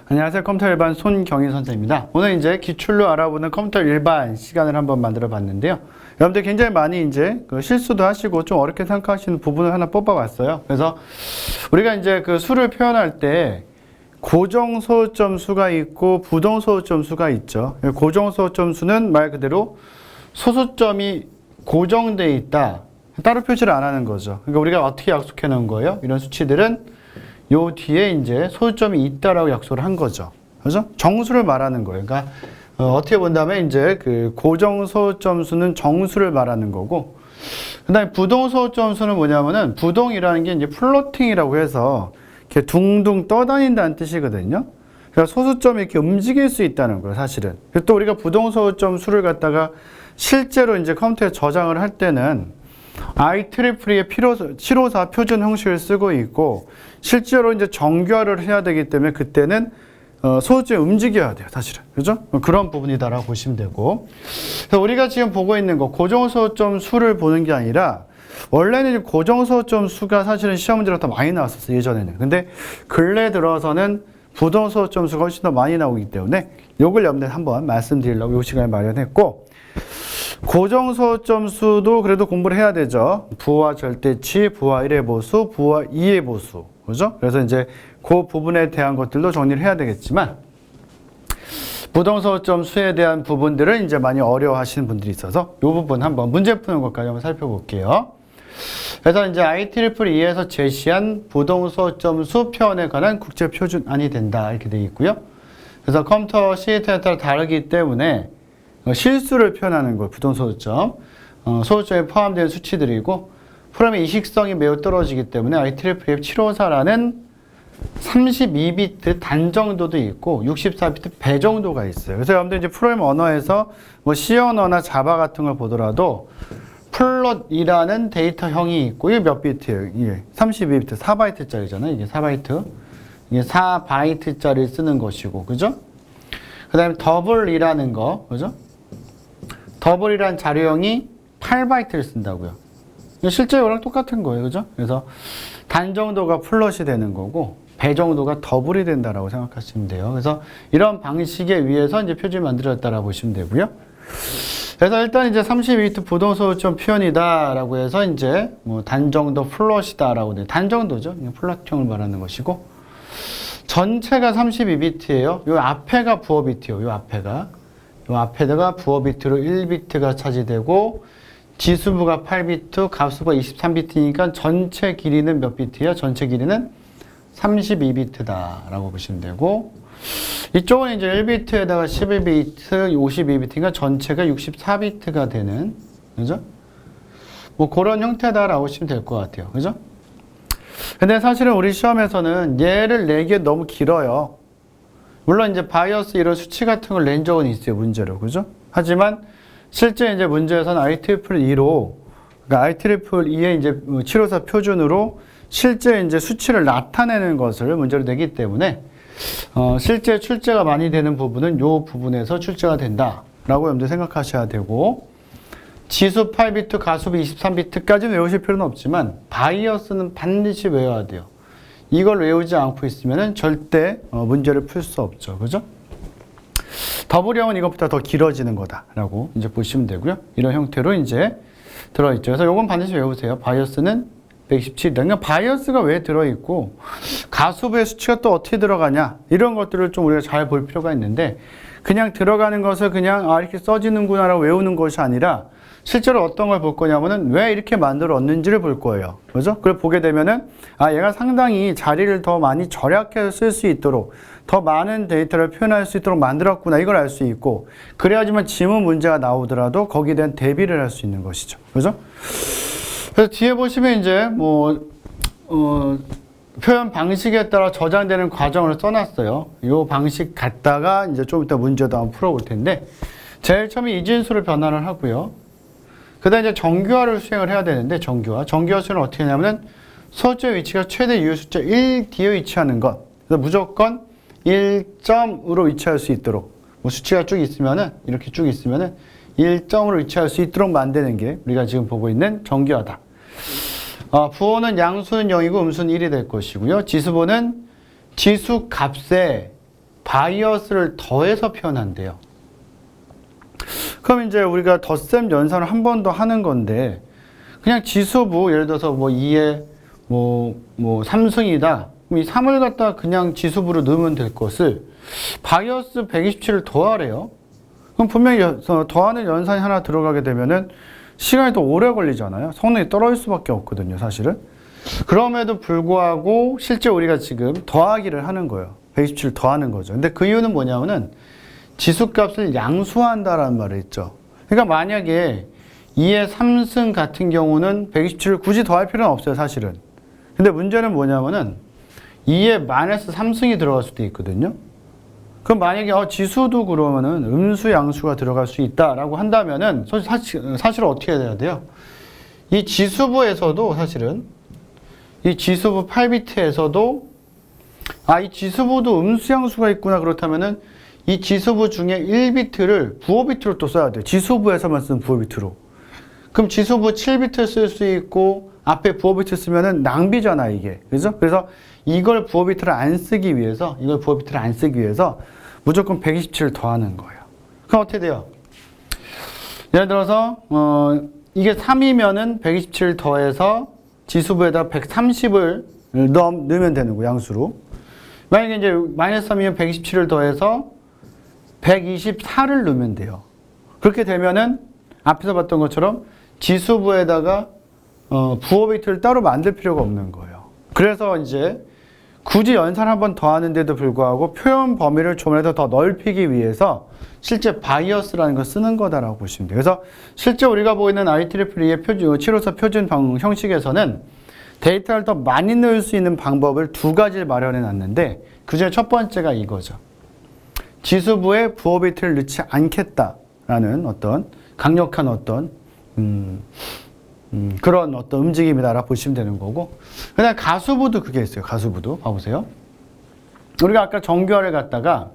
안녕하세요. 컴퓨터 일반 손경희 선생입니다. 오늘 이제 기출로 알아보는 컴퓨터 일반 시간을 한번 만들어 봤는데요. 여러분들 굉장히 많이 이제 실수도 하시고 좀 어렵게 생각하시는 부분을 하나 뽑아봤어요. 그래서 우리가 이제 그 수를 표현할 때 고정 소점 수가 있고 부동 소점 수가 있죠. 고정 소점 수는 말 그대로 소수점이 고정되어 있다. 따로 표시를 안 하는 거죠. 그러니까 우리가 어떻게 약속해 놓은 거예요? 이런 수치들은 요 뒤에 이제 소수점이 있다라고 약속을 한 거죠. 그죠? 정수를 말하는 거예요. 그러니까 어떻게 본다면 이제 그 고정 소수점 수는 정수를 말하는 거고, 그다음에 부동 소수점 수는 뭐냐면은 부동이라는 게 이제 플로팅이라고 해서 이렇게 둥둥 떠다닌다는 뜻이거든요. 그러니까 소수점이 이렇게 움직일 수 있다는 거예요, 사실은. 또 우리가 부동 소수점 수를 갖다가 실제로 이제 컴퓨터에 저장을 할 때는 IEEE의 754 표준 형식을 쓰고 있고, 실제로 이제 정교화를 해야 되기 때문에 그때는 소수점이 움직여야 돼요, 사실은. 그죠? 그런 부분이다라고 보시면 되고. 그래서 우리가 지금 보고 있는 거, 고정 소수점 수를 보는 게 아니라, 원래는 고정 소수점 수가 사실은 시험 문제로 더 많이 나왔었어요, 예전에는. 근데 근래 들어서는 부동 소수점 수가 훨씬 더 많이 나오기 때문에 요걸 여러분들 한번 말씀드리려고 이 시간을 마련했고, 고정 소수점 수도 그래도 공부를 해야 되죠. 부호와 절대치, 부호와 1의 보수, 부호와 2의 보수. 그죠? 그래서 이제 그 부분에 대한 것들도 정리를 해야 되겠지만, 부동 소수점 수에 대한 부분들을 이제 많이 어려워하시는 분들이 있어서 이 부분 한번 문제 푸는 것까지 한번 살펴볼게요. 그래서 이제 IEEE에서 제시한 부동 소수점 수 표현에 관한 국제 표준안이 된다 이렇게 되어 있고요. 그래서 컴퓨터 시스템에 따라 다르기 때문에 실수를 표현하는 거, 부동 소수점, 소수점에 포함된 수치들이고, 프로그램의 이식성이 매우 떨어지기 때문에 IEEE 754라는 32비트 단 정도도 있고 64비트 배 정도가 있어요. 그래서 여러분들 이제 프로그램 언어에서 뭐 C 언어나 자바 같은 걸 보더라도 플롯이라는 데이터형이 있고, 이게 몇 비트예요? 이게 32비트, 4바이트짜리잖아요. 이게 4바이트. 이게 4바이트짜리 쓰는 것이고, 그죠? 그 다음에 더블이라는 거, 그죠? 더블이라는 자료형이 8바이트를 쓴다고요. 실제 이거랑 똑같은 거예요, 그죠? 그래서 단 정도가 플롯이 되는 거고, 배 정도가 더블이 된다라고 생각하시면 돼요. 그래서 이런 방식에 의해서 이제 표준이 만들어졌다라고 보시면 되고요. 그래서 일단 이제 32비트 부동 소수점 표현이다라고 해서 이제 뭐 단 정도 플롯이다라고 돼요. 단 정도죠. 플롯형을 말하는 것이고, 전체가 32비트예요. 요 앞에가 부호 비트예요. 요 앞에다가 부호 비트로 1비트가 차지되고, 지수부가 8비트, 값수가 23비트니까 전체 길이는 몇 비트예요? 전체 길이는 32비트다라고 보시면 되고, 이쪽은 이제 1비트에다가 11비트, 52비트니까 전체가 64비트가 되는, 그죠? 뭐 그런 형태다라고 보시면 될 것 같아요. 그죠? 근데 사실은 우리 시험에서는 얘를 내기에 너무 길어요. 물론 이제 바이오스 이런 수치 같은 걸 낸 적은 있어요, 문제로. 그죠? 하지만 실제 이제 문제에서는 IEEE2로, 그러니까 IEEE의 이제 754 표준으로 실제 이제 수치를 나타내는 것을 문제로 내기 때문에, 실제 출제가 많이 되는 부분은 요 부분에서 출제가 된다라고 여러분들 생각하셔야 되고, 지수 8비트, 가수비 23비트까지는 외우실 필요는 없지만 바이어스는 반드시 외워야 돼요. 이걸 외우지 않고 있으면 절대 문제를 풀 수 없죠. 그죠? 더블형은 이것보다 더 길어지는 거다라고 이제 보시면 되고요. 이런 형태로 이제 들어있죠. 그래서 요건 반드시 외우세요. 바이어스는 127. 그러니까 바이어스가 왜 들어있고, 가수부의 수치가 또 어떻게 들어가냐, 이런 것들을 좀 우리가 잘 볼 필요가 있는데, 그냥 들어가는 것을 그냥 이렇게 써지는구나 라고 외우는 것이 아니라 실제로 어떤 걸 볼 거냐면은 왜 이렇게 만들었는지를 볼 거예요. 그죠? 그걸 보게 되면은 얘가 상당히 자리를 더 많이 절약해서 쓸 수 있도록, 더 많은 데이터를 표현할 수 있도록 만들었구나, 이걸 알 수 있고, 그래야지만 지문 문제가 나오더라도 거기에 대한 대비를 할 수 있는 것이죠. 그죠? 그래서 뒤에 보시면 이제 표현 방식에 따라 저장되는 과정을 써놨어요. 이 방식 갖다가 이제 좀 이따 문제도 한번 풀어볼 텐데, 제일 처음에 이진수를 변환을 하고요. 그 다음에 이제 정규화를 수행을 해야 되는데, 정규화 수행은 어떻게 하냐면은 소수점의 위치가 최대 유효 숫자 1 뒤에 위치하는 것. 그래서 무조건 1점으로 위치할 수 있도록, 뭐 수치가 쭉 있으면은, 이렇게 쭉 있으면은 1점으로 위치할 수 있도록 만드는 게 우리가 지금 보고 있는 정규화다. 부호는 양수는 0이고 음수는 1이 될 것이고요. 지수보는 지수 값에 바이어스를 더해서 표현한대요. 그럼 이제 우리가 덧셈 연산을 한 번 더 하는 건데, 그냥 지수부, 예를 들어서 뭐 2에 뭐 3승이다. 그럼 이 3을 갖다 그냥 지수부로 넣으면 될 것을 바이어스 127을 더하래요. 그럼 분명히 더하는 연산이 하나 들어가게 되면은 시간이 더 오래 걸리잖아요. 성능이 떨어질 수밖에 없거든요, 사실은. 그럼에도 불구하고 실제 우리가 지금 더하기를 하는 거예요. 127을 더하는 거죠. 근데 그 이유는 뭐냐면은 지수값을 양수한다라는 말을 했죠. 그러니까 만약에 2의 3승 같은 경우는 127을 굳이 더할 필요는 없어요, 사실은. 근데 문제는 뭐냐면은 2에 마이너스 3승이 들어갈 수도 있거든요. 그럼 만약에 지수도 그러면은 음수, 양수가 들어갈 수 있다라고 한다면은 사실 어떻게 해야 돼요? 이 지수부에서도 사실은 이 지수부 8비트에서도 이 지수부도 음수, 양수가 있구나. 그렇다면은 이 지수부 중에 1비트를 부호비트로 또 써야 돼요. 지수부에서만 쓴 부호비트로. 그럼 지수부 7비트 쓸 수 있고 앞에 부호비트 쓰면은 낭비잖아, 이게. 그죠? 그래서 이걸 부호비트를 안 쓰기 위해서 무조건 127을 더하는 거예요. 그럼 어떻게 돼요? 예를 들어서 이게 3이면은 127을 더해서 지수부에다 130을 넣으면 되는 거예요, 양수로. 만약에 이제 마이너스 3이면 127을 더해서 124를 넣으면 돼요. 그렇게 되면은 앞에서 봤던 것처럼 지수부에다가 부호비트를 따로 만들 필요가 없는 거예요. 그래서 이제 굳이 연산 한 번 더 하는데도 불구하고 표현 범위를 좀이라도 더 넓히기 위해서 실제 바이어스라는 걸 쓰는 거다라고 보시면 돼요. 그래서 실제 우리가 보고 있는 IEEE의 7호사 표준 형식에서는 데이터를 더 많이 넣을 수 있는 방법을 두 가지를 마련해 놨는데 그중에 첫 번째가 이거죠. 지수부에 부호비트를 넣지 않겠다라는 어떤 강력한 어떤 그런 어떤 움직임이다라고 보시면 되는 거고, 그다음 가수부도 그게 있어요. 가수부도 봐보세요. 우리가 아까 정규화를 갖다가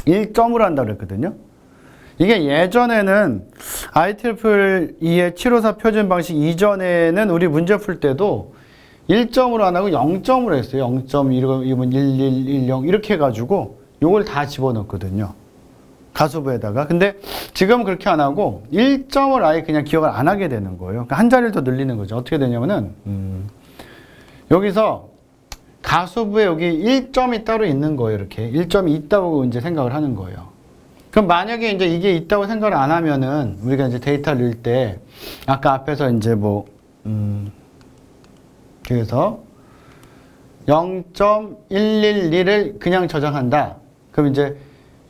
1점으로 한다고 그랬거든요. 이게 예전에는 IEEE의 754 표준 방식 이전에는 우리 문제 풀 때도 1점으로 안 하고 0점으로 했어요. 0.1이면 1110 이렇게 해가지고 요걸 다 집어넣거든요. 가수부에다가. 근데 지금은 그렇게 안 하고 1점을 아예 그냥 기억을 안 하게 되는 거예요. 그러니까 한 자리를 더 늘리는 거죠. 어떻게 되냐면은 여기서 가수부에 여기 1점이 따로 있는 거예요. 이렇게 1점이 있다고 이제 생각을 하는 거예요. 그럼 만약에 이제 이게 있다고 생각을 안 하면은 우리가 이제 데이터를 넣을 때 아까 앞에서 이제 그래서 0.112를 그냥 저장한다. 그럼 이제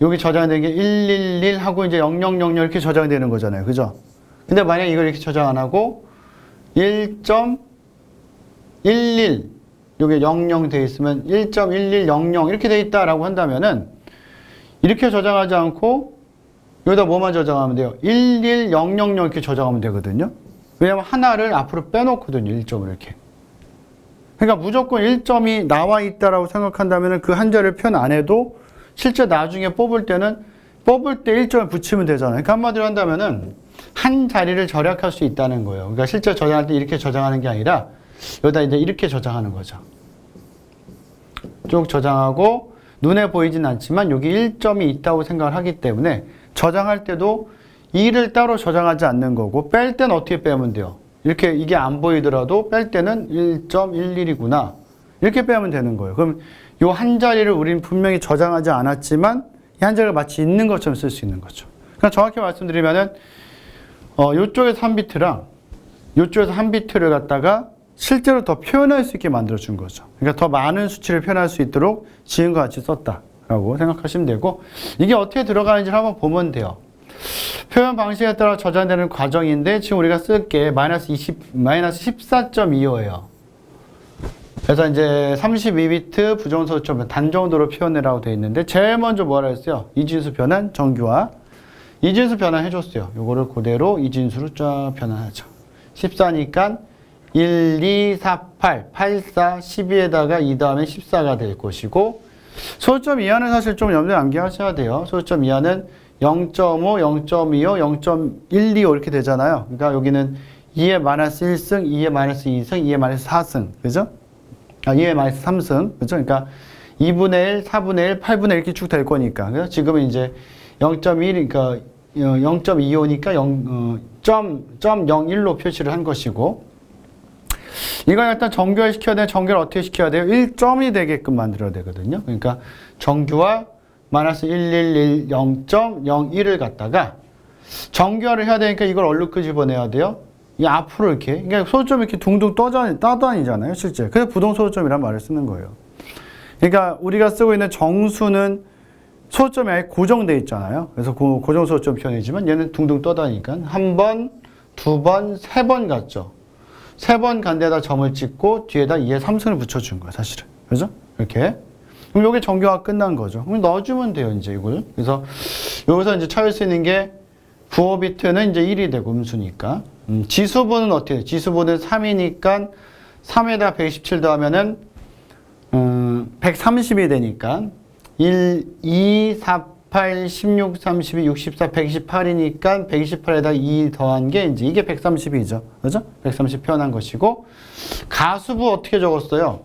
여기 저장되는 게 111 하고 이제 0000 이렇게 저장되는 거잖아요. 그죠? 근데 만약에 이걸 이렇게 저장 안 하고 1.11 여기 00 돼 있으면 1.1100 이렇게 돼 있다라고 한다면은 이렇게 저장하지 않고 여기다 뭐만 저장하면 돼요? 11000 이렇게 저장하면 되거든요. 왜냐면 하나를 앞으로 빼놓거든요. 1점을 이렇게. 그러니까 무조건 1점이 나와 있다라고 생각한다면은 그 한 자리를 표현 안 해도 실제 나중에 뽑을 때 1점을 붙이면 되잖아요. 그러니까 한마디로 한다면은 한 자리를 절약할 수 있다는 거예요. 그러니까 실제 저장할 때 이렇게 저장하는 게 아니라 여기다 이제 이렇게 저장하는 거죠. 쭉 저장하고 눈에 보이진 않지만 여기 1점이 있다고 생각을 하기 때문에 저장할 때도 2를 따로 저장하지 않는 거고 뺄 때는 어떻게 빼면 돼요? 이렇게 이게 안 보이더라도 뺄 때는 1.11이구나. 이렇게 빼면 되는 거예요. 그럼 이 한 자리를 우리는 분명히 저장하지 않았지만 이 한 자리가 마치 있는 것처럼 쓸 수 있는 거죠. 그러니까 정확히 말씀드리면은 이쪽에서 3비트랑 이쪽에서 1비트를 갖다가 실제로 더 표현할 수 있게 만들어준 거죠. 그러니까 더 많은 수치를 표현할 수 있도록 지금과 같이 썼다라고 생각하시면 되고 이게 어떻게 들어가는지를 한번 보면 돼요. 표현 방식에 따라 저장되는 과정인데 지금 우리가 쓸 게 마이너스 14.25예요. 그래서 이제 32비트 부정소수점 단정도로 표현해라고 되어 있는데 제일 먼저 뭐라 했어요? 이진수 변환 정규화. 이진수 변환 해줬어요. 요거를 그대로 이진수로 쫙 변환하죠. 14니까 1, 2, 4, 8, 8, 4, 12에다가 2 다음에 14가 될 것이고 소수점 이하는 사실 좀 염두에 암기하셔야 돼요. 소수점 이하는 0.5, 0.25, 0.125 이렇게 되잖아요. 그러니까 여기는 2의 마이너스 1승, 2의 마이너스 2승, 2의 마이너스 4승. 그죠? 2의 마이너스 3승. 그죠? 그러니까 2분의 1, 4분의 1, 8분의 1 이렇게 쭉 될 거니까. 그래서 지금은 이제 0.1, 그러니까 0.25니까 0.01로 표시를 한 것이고, 이걸 일단 정교화 시켜야 돼. 정교를 어떻게 시켜야 돼요? 1점이 되게끔 만들어야 되거든요. 그러니까 정교화 마이너스 111 0.01을 갖다가 정교화를 해야 되니까 이걸 얼른 끄집어내야 돼요. 이 앞으로 이렇게. 그러니까 소수점이 이렇게 둥둥 떠다니잖아요, 실제. 그래서 부동소수점이란 말을 쓰는 거예요. 그러니까 우리가 쓰고 있는 정수는 소수점이 아예 고정되어 있잖아요. 그래서 고정소수점 표현이지만 얘는 둥둥 떠다니니까 한 번, 두 번, 세 번 갔죠. 세 번 간 데다 점을 찍고 뒤에다 2의 3승을 붙여준 거예요, 사실은. 그죠? 이렇게. 그럼 요게 정교화 끝난 거죠. 그럼 넣어주면 돼요, 이제 이걸. 그래서 여기서 이제 찾을 수 있는 게 부호 비트는 이제 1이 되고 음수니까. 지수분은 어떻게 돼요? 지수분은 3이니까 3에다 127 더하면은 130이 되니까 1, 2, 4, 8, 16, 32, 64, 128이니까 128에다 2 더한 게 이제 이게 130이죠. 그죠? 130 표현한 것이고, 가수부 어떻게 적었어요?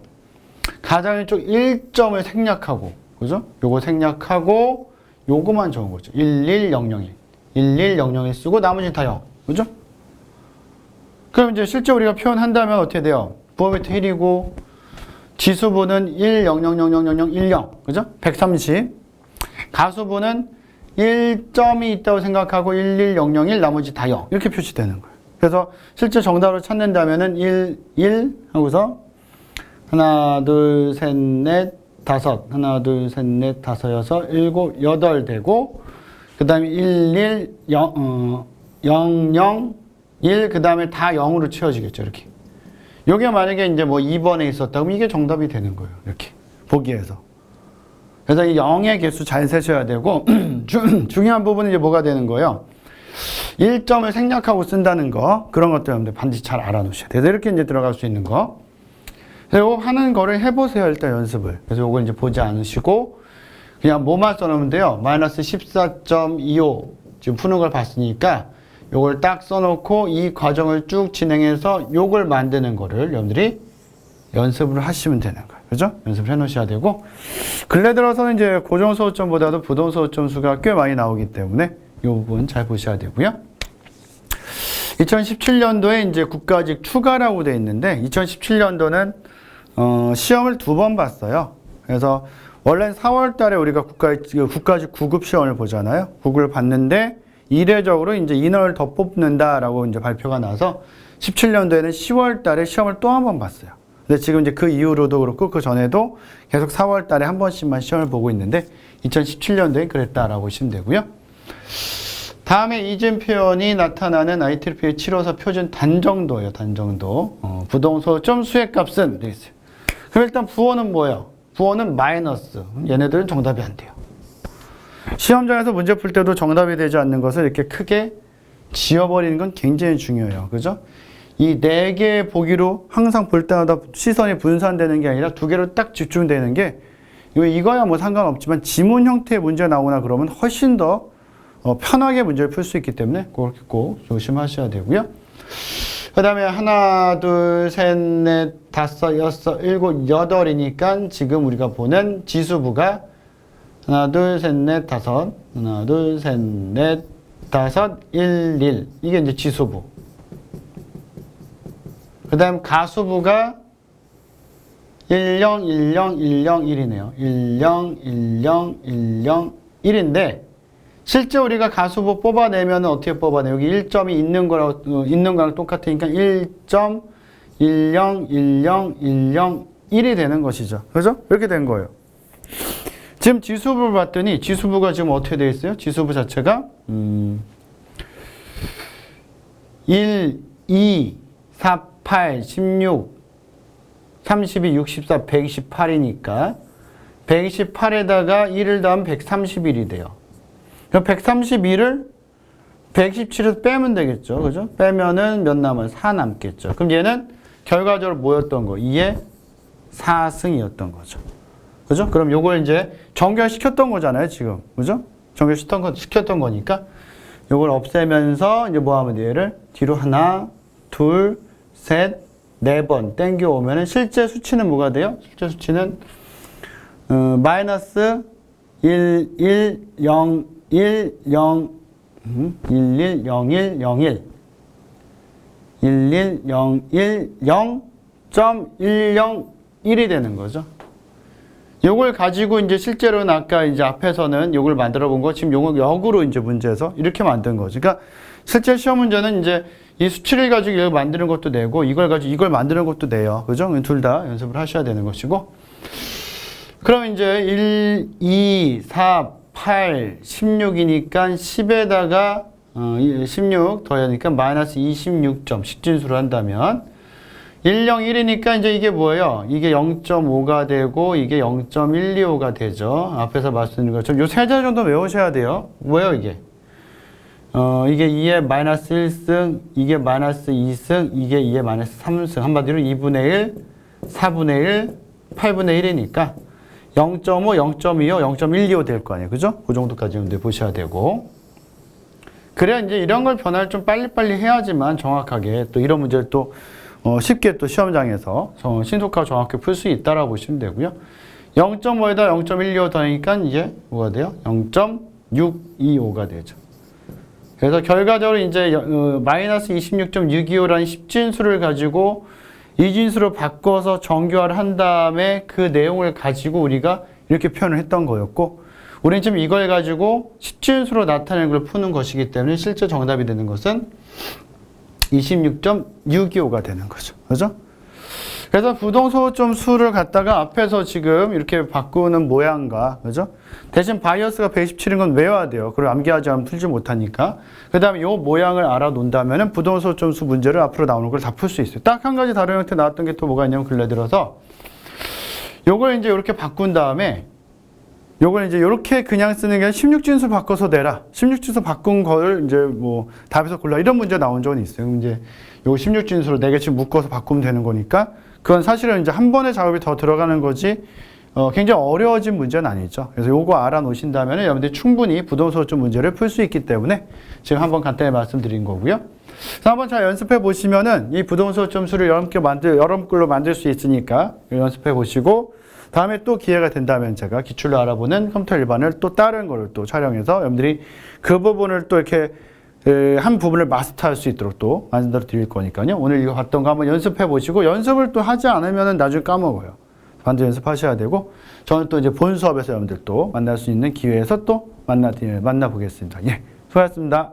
가장 왼쪽 1점을 생략하고, 그죠? 요거 생략하고 요거만 적은 거죠. 11001. 11001 쓰고 나머지는 다 0. 그죠? 그럼 이제 실제 우리가 표현한다면 어떻게 돼요? 부호 비트 1이고 지수부는 1, 0, 0, 0, 0, 0, 0, 1, 0. 그죠? 130. 가수부는 1점이 있다고 생각하고 1, 1, 0, 0, 1, 나머지 다 0. 이렇게 표시되는 거예요. 그래서 실제 정답을 찾는다면은 1, 1 하고서 하나, 둘, 셋, 넷, 다섯. 하나, 둘, 셋, 넷, 다섯, 여섯, 일곱, 여덟 되고, 그 다음에 1, 1, 0, 0, 1, 그 다음에 다 0으로 채워지겠죠. 이렇게. 요게 만약에 이제 뭐 2번에 있었다면 이게 정답이 되는 거예요. 이렇게. 보기에서. 그래서 이 0의 개수 잘 세셔야 되고, 중요한 부분은 이제 뭐가 되는 거예요? 1점을 생략하고 쓴다는 거, 그런 것들 여러분들 반드시 잘 알아놓으셔야 돼요. 이렇게 이제 들어갈 수 있는 거. 그리고 하는 거를 해보세요. 일단 연습을. 그래서 요걸 이제 보지 않으시고, 그냥 뭐만 써놓으면 돼요. 마이너스 14.25. 지금 푸는 걸 봤으니까, 요걸 딱 써놓고 이 과정을 쭉 진행해서 요걸 만드는 거를 여러분들이 연습을 하시면 되는 거예요. 그죠? 연습을 해 놓으셔야 되고, 근래 들어서는 이제 고정소수점보다도 부동소수점 수가 꽤 많이 나오기 때문에 이 부분 잘 보셔야 되고요. 2017년도에 이제 국가직 추가라고 되어 있는데, 2017년도는 시험을 2번 봤어요. 그래서 원래 4월 달에 우리가 국가직 9급 시험을 보잖아요. 9급을 봤는데 이례적으로 이제 인원을 더 뽑는다라고 이제 발표가 나서 17년도에는 10월 달에 시험을 또 한 번 봤어요. 근데 지금 이제 그 이후로도 그렇고 그 전에도 계속 4월 달에 한 번씩만 시험을 보고 있는데 2017년도에 그랬다라고 보시면 되고요. 다음에 이전 표현이 나타나는 IEEE 754 표준 단정도예요. 단정도. 부동소수점 수액값은 되겠어요. 그럼 일단 부호는 뭐예요? 부호는 마이너스. 얘네들은 정답이 안 돼요. 시험장에서 문제 풀 때도 정답이 되지 않는 것을 이렇게 크게 지워버리는 건 굉장히 중요해요. 그죠? 이 4개의 보기로 항상 볼 때마다 시선이 분산되는 게 아니라 2개로 딱 집중되는 게, 이거야 뭐 상관없지만 지문 형태의 문제 나오나 그러면 훨씬 더 편하게 문제를 풀 수 있기 때문에 그렇게 꼭 조심하셔야 되고요. 그 다음에 하나, 둘, 셋, 넷, 다섯, 여섯, 일곱, 여덟이니까 지금 우리가 보는 지수부가 하나, 둘, 셋, 넷, 다섯, 하나, 둘, 셋, 넷, 다섯, 1, 1. 이게 이제 지수부. 그 다음 가수부가 10, 10, 10, 1이네요. 10, 10, 10, 1인데, 실제 우리가 가수부 뽑아내면 어떻게 뽑아내요? 여기 1점이 있는 거랑 똑같으니까 1.10, 10, 10, 1이 되는 것이죠. 그죠? 이렇게 된 거예요. 지금 지수부를 봤더니 지수부가 지금 어떻게 되어 있어요? 지수부 자체가 1, 2, 4, 8, 16, 32, 64, 128이니까 128에다가 1을 더하면 131이 돼요. 그럼 131을 117에서 빼면 되겠죠. 그죠? 빼면은 몇 남아요? 4 남겠죠. 그럼 얘는 결과적으로 뭐였던 거? 2의 4승이었던 거죠. 그죠? 그럼 요걸 이제 정결시켰던 거잖아요, 지금. 그죠? 정결시켰던 거니까 요걸 없애면서 이제 뭐 하면 돼요? 얘를 뒤로 하나, 둘, 셋, 네 번 땡겨 오면은 실제 수치는 뭐가 돼요? 실제 수치는 마이너스 1, 1, 0, 1, 0, 1, 1, 0, 1, 0, 1 1, 1, 0, 1, 0.101이 되는 거죠. 요걸 가지고 이제 실제로는 아까 이제 앞에서는 요걸 만들어 본 거 지금 요거 역으로 이제 문제에서 이렇게 만든 거죠. 그러니까 실제 시험 문제는 이제 이 수치를 가지고 이걸 만드는 것도 내고 이걸 가지고 이걸 만드는 것도 내요. 그죠? 둘 다 연습을 하셔야 되는 것이고. 그럼 이제 1, 2, 4, 8, 16이니까 10에다가 16 더하니까 마이너스 26점 식진수로 한다면 1, 0, 1이니까 이제 이게 뭐예요? 이게 0.5가 되고 이게 0.125가 되죠. 앞에서 말씀드린 것처럼 요 세 자리 정도 외우셔야 돼요. 뭐예요 이게? 이게 2의 마이너스 1승, 이게 마이너스 2승, 이게 2의 마이너스 3승. 한마디로 2분의 1, 4분의 1, 8분의 1이니까 0.5, 0.25, 0.125 될 거 아니에요. 그죠? 그 정도까지 보셔야 되고. 그래야 이제 이런 걸 변화를 좀 빨리빨리 해야지만 정확하게 또 이런 문제를 또 쉽게 또 시험장에서 신속하고 정확히 풀 수 있다라고 보시면 되고요. 0.5에다 0.125 더하니까 이제 뭐가 돼요? 0.625가 되죠. 그래서 결과적으로 이제 마이너스 26.625라는 십진수를 가지고 이진수로 바꿔서 정교화를 한 다음에 그 내용을 가지고 우리가 이렇게 표현을 했던 거였고, 우리는 지금 이걸 가지고 십진수로 나타내는 걸 푸는 것이기 때문에 실제 정답이 되는 것은 26.625가 되는 거죠. 그죠? 그래서 부동소점 수를 갖다가 앞에서 지금 이렇게 바꾸는 모양과, 그죠? 대신 바이어스가 127인 건 외워야 돼요. 그걸 암기하지 않으면 풀지 못하니까. 그 다음에 이 모양을 알아놓는다면 부동소점 수 문제를 앞으로 나오는 걸 다 풀 수 있어요. 딱 한 가지 다른 형태 나왔던 게 또 뭐가 있냐면 근래 들어서 요걸 이제 이렇게 바꾼 다음에 요걸 이제 이렇게 그냥 쓰는 게 16진수 바꿔서 내라. 16진수 바꾼 걸 이제 뭐 답에서 골라. 이런 문제 나온 적은 있어요. 이제 요 16진수로 4개씩 묶어서 바꾸면 되는 거니까 그건 사실은 이제 한 번의 작업이 더 들어가는 거지 굉장히 어려워진 문제는 아니죠. 그래서 요거 알아놓으신다면 여러분들이 충분히 부동소점 문제를 풀 수 있기 때문에 지금 한번 간단히 말씀드린 거고요. 그래서 한번 잘 연습해 보시면은 이 부동소점 수를 여러분들로 만들 수 있으니까 연습해 보시고 다음에 또 기회가 된다면 제가 기출로 알아보는 컴퓨터 일반을 또 다른 거를 또 촬영해서 여러분들이 그 부분을 또 이렇게 한 부분을 마스터할 수 있도록 또 만들어 드릴 거니까요. 오늘 이거 봤던 거 한번 연습해 보시고 연습을 또 하지 않으면 나중에 까먹어요. 반드시 연습하셔야 되고 저는 또 이제 본 수업에서 여러분들 또 만날 수 있는 기회에서 또 만나 보겠습니다. 예, 수고하셨습니다.